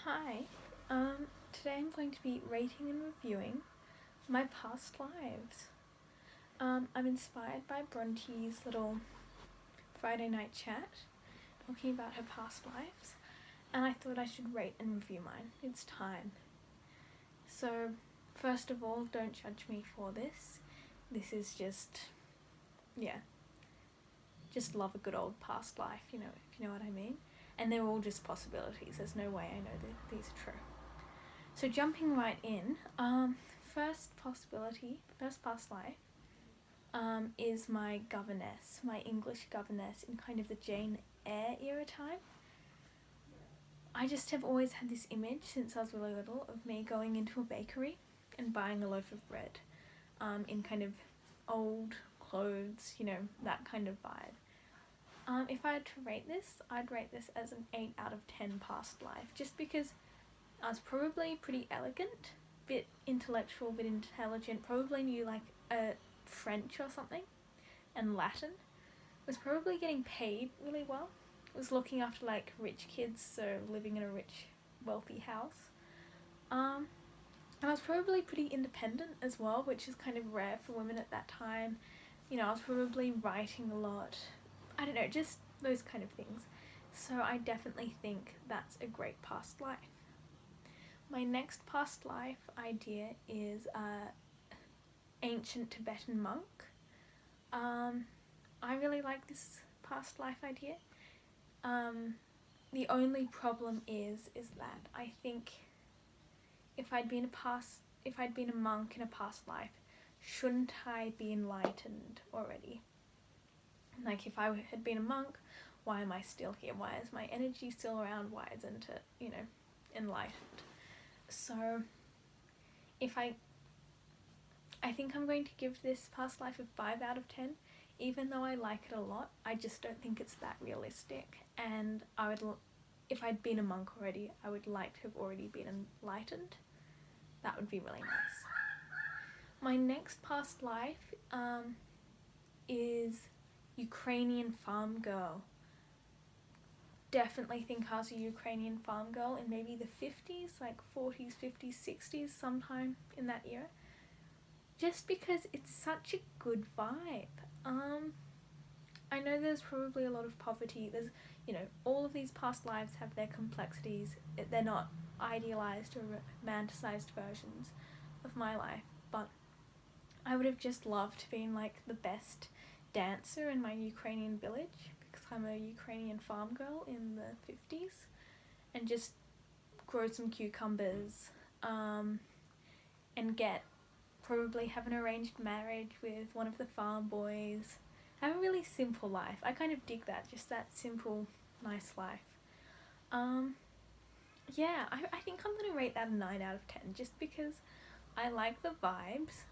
Hi, today I'm going to be rating and reviewing my past lives. I'm inspired by Bronte's little Friday night chat talking about her past lives, and I thought I should rate and review mine. It's time. So, first of all, don't judge me for this. This is just love a good old past life, if you know what I mean. And they're all just possibilities. There's no way I know that these are true. So jumping right in, first past life, is my governess, my English governess in kind of the Jane Eyre era time. I just have always had this image since I was really little of me going into a bakery and buying a loaf of bread, in kind of old clothes, that kind of vibe. If I had to rate this, I'd rate this as an 8 out of 10 past life, just because I was probably pretty elegant, bit intellectual, bit intelligent, probably knew like French or something, and Latin. Was probably getting paid really well. Was looking after like rich kids, so living in a rich, wealthy house. And I was probably pretty independent as well, which is kind of rare for women at that time. I was probably writing a lot. I don't know, just those kind of things. So I definitely think that's a great past life. My next past life idea is ancient Tibetan monk. I really like this past life idea. The only problem is that I think if I'd been a monk in a past life, shouldn't I be enlightened already? Like, if I had been a monk, why am I still here? Why is my energy still around? Why isn't it, enlightened? So, I think I'm going to give this past life a 5 out of 10. Even though I like it a lot, I just don't think it's that realistic. And if I'd been a monk already, I would like to have already been enlightened. That would be really nice. My next past life is Ukrainian farm girl. Definitely think I was a Ukrainian farm girl in maybe the 50s, like 40s, 50s, 60s, sometime in that era. Just because it's such a good vibe. I know there's probably a lot of poverty. There's, all of these past lives have their complexities. They're not idealized or romanticized versions of my life, but I would have just loved being like the best dancer in my Ukrainian village, because I'm a Ukrainian farm girl in the 50s, and just grow some cucumbers, and probably have an arranged marriage with one of the farm boys. Have a really simple life. I kind of dig that, just that simple, nice life. I think I'm going to rate that a 9 out of 10, just because I like the vibes,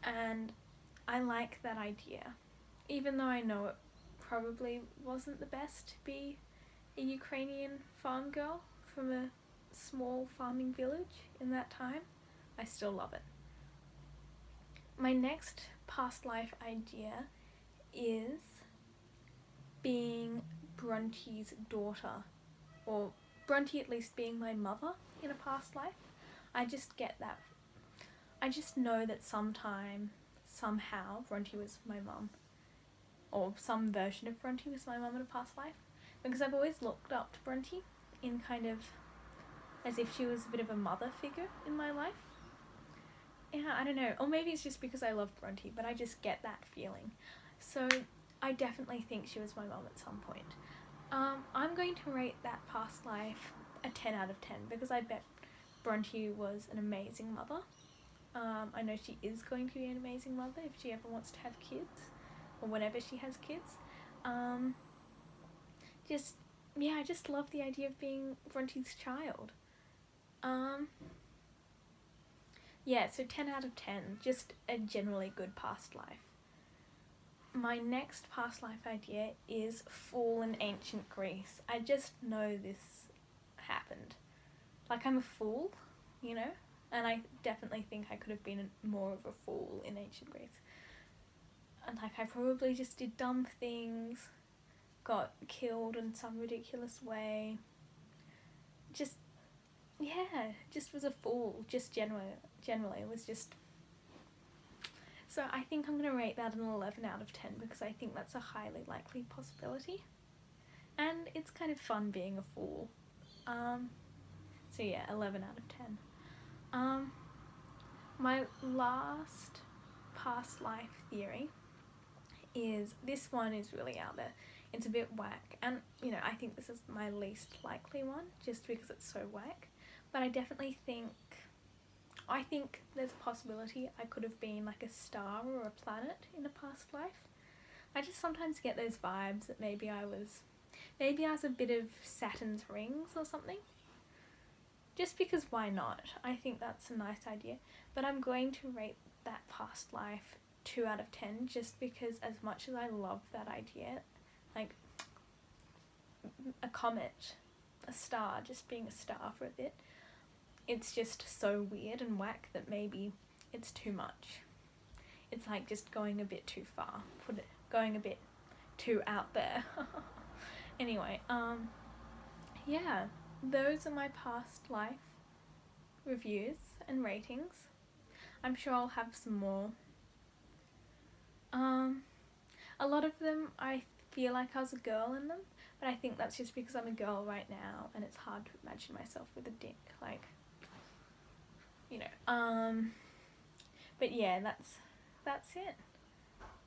and I like that idea. Even though I know it probably wasn't the best to be a Ukrainian farm girl from a small farming village in that time, I still love it. My next past life idea is being Bronte's daughter, or Bronte at least being my mother in a past life. I just get that. I just know that somehow, Bronte was my mum, or some version of Bronte was my mum in a past life, because I've always looked up to Bronte in kind of as if she was a bit of a mother figure in my life. Yeah, I don't know, or maybe it's just because I love Bronte, but I just get that feeling. So I definitely think she was my mum at some point. I'm going to rate that past life a 10 out of 10, because I bet Bronte was an amazing mother. I know she is going to be an amazing mother if she ever wants to have kids, or whenever she has kids. I just love the idea of being Bronte's child. So 10 out of 10, just a generally good past life. My next past life idea is fool in ancient Greece. I just know this happened. Like, I'm a fool, and I definitely think I could have been more of a fool in ancient Greece. And like, I probably just did dumb things, got killed in some ridiculous way. Just, yeah, just was a fool. Just generally was just. So I think I'm gonna rate that an 11 out of 10 because I think that's a highly likely possibility, and it's kind of fun being a fool. So yeah, 11 out of 10. My last past life theory is, this one is really out there. It's a bit whack, and I think this is my least likely one just because it's so whack. But I definitely think there's a possibility I could have been like a star or a planet in a past life. I just sometimes get those vibes that maybe I was a bit of Saturn's rings or something. Just because why not? I think that's a nice idea. But I'm going to rate that past life 2 out of 10 just because, as much as I love that idea, like a comet, a star, just being a star for a bit, it's just so weird and whack that maybe it's too much. It's like just going a bit too far, going a bit too out there. Anyway, yeah, those are my past life reviews and ratings. I'm sure I'll have some more. A lot of them I feel like I was a girl in them, but I think that's just because I'm a girl right now and it's hard to imagine myself with a dick, like, but yeah, that's it.